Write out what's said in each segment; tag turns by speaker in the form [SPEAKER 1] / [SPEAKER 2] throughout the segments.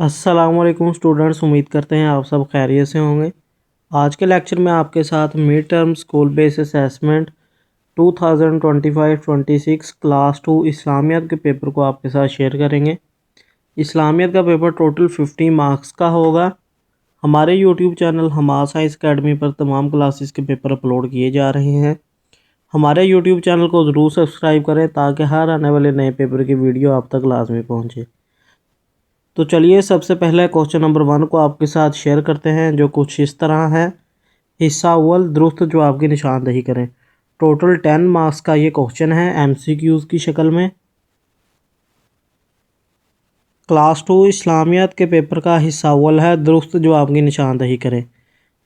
[SPEAKER 1] अस्सलाम वालेकुम स्टूडेंट्स, उम्मीद करते हैं आप सब खैरियत से होंगे। आज के लेक्चर में आपके साथ mid term school base assessment 2025-26 class 2 इस्लामियत के पेपर को आपके साथ शेयर करेंगे। इस्लामियत का पेपर टोटल 50 मार्क्स का होगा। हमारे यूट्यूब चैनल हमारा साइंस अकेडमी पर तमाम क्लासेस के पेपर अपलोड किए जा रहे हैं। हमारे यूट्यूब चैनल को ज़रूर सब्सक्राइब करें ताकि हर आने वाले नए पेपर की वीडियो आप तक लाजमी पहुँचे। तो चलिए सबसे पहले क्वेश्चन नंबर 1 को आपके साथ शेयर करते हैं, जो कुछ इस तरह है। हिस्सा अव्वल दुरुस्त जवाब की निशानदही करें। टोटल 10 मार्क्स का ये क्वेश्चन है एमसीक्यूज़ की शक्ल में। क्लास 2 इस्लामियत के पेपर का हिस्सा अव्वल है, दुरुस्त जवाब की निशानदही करें।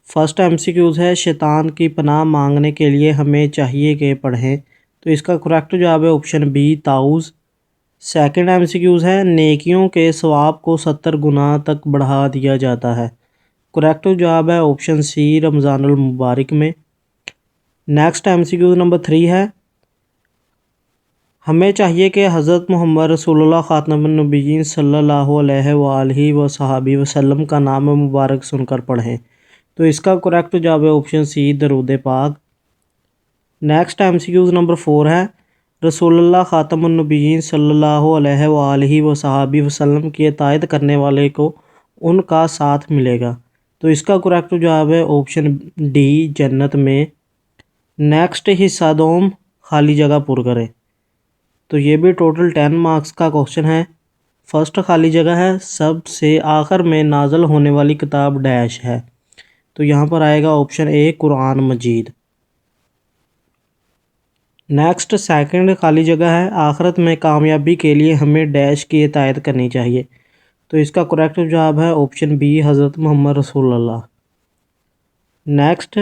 [SPEAKER 1] फर्स्ट एमसीक्यूज़ है, शैतान की पनाह मांगने के लिए हमें चाहिए कि पढ़ें। तो इसका करेक्ट जवाब है ऑप्शन बी, ताऊज़। सेकंड एमसीक्यूज़ है, नेकियों के सवाब को 70 गुना तक बढ़ा दिया जाता है। करेक्ट जवाब है ऑप्शन सी, रमज़ानुल मुबारक में। नेक्स्ट एमसीक्यू नंबर 3 है, हमें चाहिए कि हज़रत मोहम्मद रसूलुल्लाह ख़ातमुन नबिय्यीन सल्लल्लाहु अलैहि वसल्लम का नाम मुबारक सुनकर पढ़ें। तो इसका करेक्ट जवाब है ऑप्शन सी, दरूद पाक। नेक्स्ट एमसीक्यूज़ नंबर 4 है, रसूलुल्लाह ख़ातमुन नबिय्यीन सल्लल्लाहु अलैहि वसल्लम की इताअत करने वाले को उनका साथ मिलेगा। तो इसका करेक्ट जवाब है ऑप्शन डी, जन्नत में। नेक्स्ट हिस्सा दोम, खाली जगह पुर करें। तो ये भी टोटल 10 मार्क्स का क्वेश्चन है। फर्स्ट खाली जगह है, सबसे आखिर में नाजल होने वाली किताब डैश है। तो यहाँ पर आएगा option A, Quran Majeed. Next second खाली जगह है, आखिरत में कामयाबी के लिए हमें डैश की इताअत करनी चाहिए। तो इसका करेक्ट जवाब है ऑप्शन बी, हज़रत मोहम्मद रसूलुल्लाह। नेक्स्ट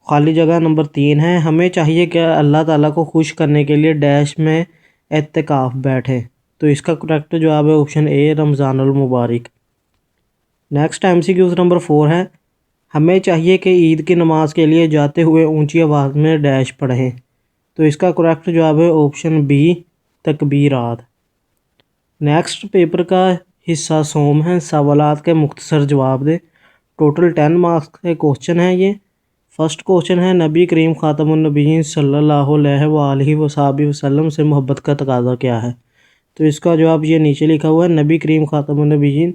[SPEAKER 1] खाली जगह नंबर 3 है, हमें चाहिए कि अल्लाह ताला को खुश करने के लिए डैश में एत्तिकाफ़ बैठें। तो इसका करेक्ट जवाब है ऑप्शन ए, रमज़ानुल मुबारक। नेक्स्ट एमसीक्यूज़ नंबर 4 है, हमें चाहिए कि ईद की नमाज़ के लिए जाते हुए ऊंची आवाज़ में डैश पढ़ें। तो इसका करेक्ट जवाब है ऑप्शन बी, तकबीरात। नेक्स्ट पेपर का हिस्सा सोम है, सवालात के मुख्तसर जवाब दे। टोटल 10 मार्क्स के क्वेश्चन है ये। फर्स्ट क्वेश्चन है, नबी करीम ख़ातमुन नबिय्यीन सल्लल्लाहु अलैहि वसल्लम से मोहब्बत का तकाज़ा क्या है। तो इसका जवाब ये नीचे लिखा हुआ है, नबी करीम ख़ातमुन नबिय्यीन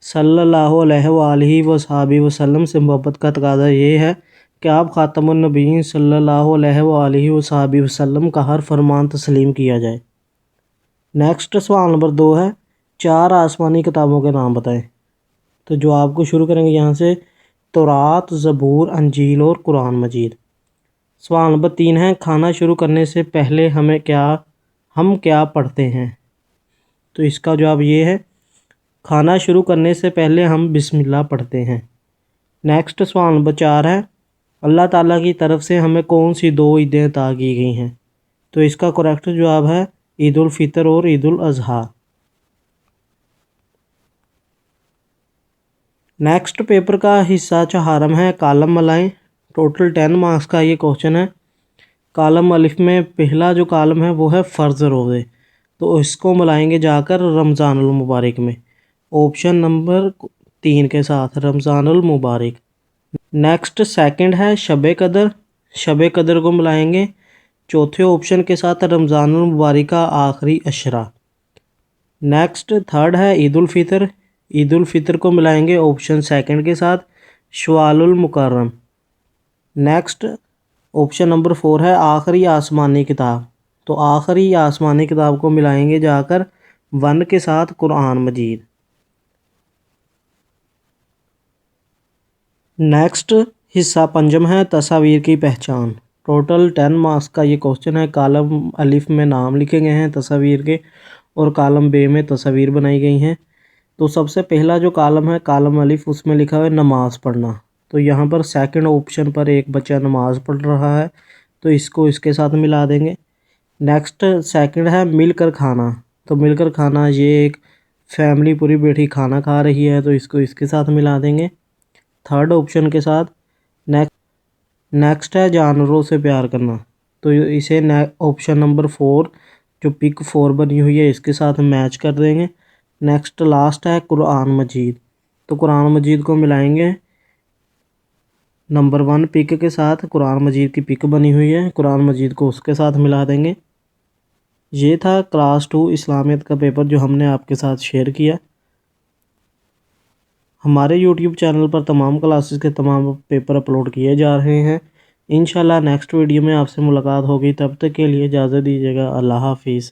[SPEAKER 1] सल्लल्लाहु अलैहि वसल्लम से मोहब्बत का तकाज़ा ये है कि आप ख़ातमुन नबिय्यीन सल्लल्लाहु अलैहि वसल्लम का हर फरमान तस्लीम किया जाए। नेक्स्ट सवाल नंबर 2 है, 4 आसमानी किताबों के नाम बताएं। तो जवाब को शुरू करेंगे यहाँ से, तौरात, ज़बूर, अंजील और कुरान मजीद। सवाल नंबर 3 है, खाना शुरू करने से पहले हम क्या पढ़ते हैं। तो इसका जवाब ये है, खाना शुरू करने से पहले हम बिस्मिल्लाह पढ़ते हैं। नेक्स्ट सवाल नंबर 4 है, अल्लाह ताला की तरफ से हमें कौन सी 2 ईदें अता की गई हैं। तो इसका करेक्ट जवाब है ईद उल फितर और ईद उल अज़हा। नेक्स्ट पेपर का हिस्सा चहारम है, कालम मिलाएं। टोटल 10 मार्क्स का ये क्वेश्चन है। कालम अलिफ में पहला जो कालम है वो है फ़र्ज़ रोज़े, तो इसको मिलाएंगे जाकर रमज़ानुल मुबारक में, ऑप्शन नंबर 3 के साथ, रमज़ानुल मुबारक। नेक्स्ट सेकंड है शब कदर, शब कदर को मिलाएंगे चौथे ऑप्शन के साथ, रमज़ानुल मुबारक का आखिरी अशरा। नेक्स्ट थर्ड है ईद उल फितर, ईद उल फितर को मिलाएंगे ऑप्शन सेकंड के साथ, शवालुल मुकर्रम। नेक्स्ट ऑप्शन नंबर 4 है आखिरी आसमानी किताब, तो आखिरी आसमानी किताब को मिलाएंगे जाकर 1 के साथ, कुरान मजीद। नेक्स्ट हिस्सा पंजम है, तस्वीर की पहचान। टोटल 10 मार्क्स का ये क्वेश्चन है। कालम अलिफ में नाम लिखे गए हैं तस्वीर के और कालम बे में तस्वीर बनाई गई हैं। तो सबसे पहला जो कालम है, कालम अलिफ, उसमें लिखा हुआ है नमाज़ पढ़ना। तो यहाँ पर सेकंड ऑप्शन पर एक बच्चा नमाज़ पढ़ रहा है, तो इसको इसके साथ मिला देंगे। नेक्स्ट सेकंड है मिलकर खाना, तो मिलकर खाना, ये एक फैमिली पूरी बैठी खाना खा रही है, तो इसको इसके साथ मिला देंगे थर्ड ऑप्शन के साथ। नेक्स्ट है जानवरों से प्यार करना, तो इसे ऑप्शन नंबर 4 जो पिक 4 बनी हुई है इसके साथ मैच कर देंगे। نیکسٹ لاسٹ ہے قرآن مجید، تو قرآن مجید کو ملائیں گے نمبر 1 پک کے ساتھ۔ قرآن مجید کی پک بنی ہوئی ہے، قرآن مجید کو اس کے ساتھ ملا دیں گے۔ یہ تھا کلاس 2 اسلامیت کا پیپر جو ہم نے آپ کے ساتھ شیئر کیا۔ ہمارے یوٹیوب چینل پر تمام کلاسز کے تمام پیپر اپلوڈ کیے جا رہے ہیں۔ انشاءاللہ نیکسٹ ویڈیو میں آپ سے ملاقات ہوگی، تب تک کے لیے اجازت دیجیے گا۔ اللہ حافظ۔